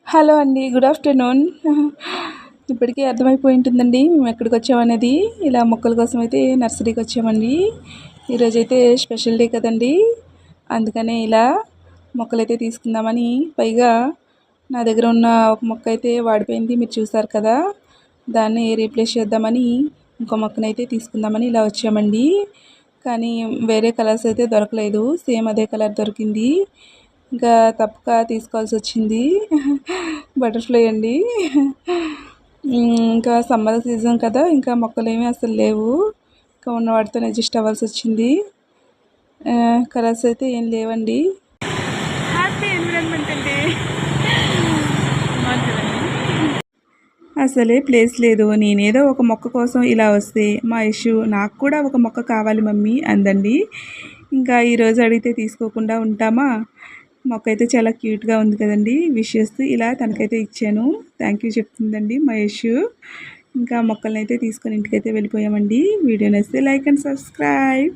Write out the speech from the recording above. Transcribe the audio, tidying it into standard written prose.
Hello అండి. Good afternoon. ఇప్పటికే అర్థమైపోయి ఉంటుందండి మేము ఎక్కడికి వచ్చామనేది. ఇలా మొక్కల కోసం అయితే నర్సరీకి వచ్చామండి. ఈరోజైతే స్పెషల్ డే కదండి, అందుకనే ఇలా మొక్కలైతే తీసుకుందామని. పైగా నా దగ్గర ఉన్న ఒక మొక్క అయితే వాడిపోయింది, మీరు చూసారు కదా. దాన్ని రీప్లేస్ చేద్దామని ఇంకో మొక్కనైతే తీసుకుందామని ఇలా వచ్చామండి. కానీ వేరే కలర్స్ అయితే దొరకలేదు, సేమ్ అదే కలర్ దొరికింది. ఇంకా తప్పక తీసుకోవాల్సి వచ్చింది. బటర్ఫ్లై అండి. ఇంకా సమ్మర్ సీజన్ కదా, ఇంకా మొక్కలేమీ అసలు లేవు. ఇంకా ఉన్న వాటితో అడ్జస్ట్ అవ్వాల్సి వచ్చింది. కలర్స్ అయితే ఏం లేవండి. హ్యాపీ ఎన్విరాన్మెంట్ అండి. అసలే ప్లేస్ లేదు. నేనేదో ఒక మొక్క కోసం ఇలా వస్తే మా ఇష్యూ నాకు కూడా ఒక మొక్క కావాలి మమ్మీ అందండి. ఇంకా ఈరోజు అడిగితే తీసుకోకుండా ఉంటామా. మొక్క అయితే చాలా క్యూట్గా ఉంది కదండి. విష్ చేస్తూ ఇలా తనకైతే ఇచ్చాను. థ్యాంక్ యూ చెప్తుందండి మా ఇష్యూ. ఇంకా మొక్కల్ని అయితే తీసుకొని ఇంటికైతే వెళ్ళిపోయామండి. వీడియో నచ్చితే లైక్ అండ్ సబ్స్క్రైబ్.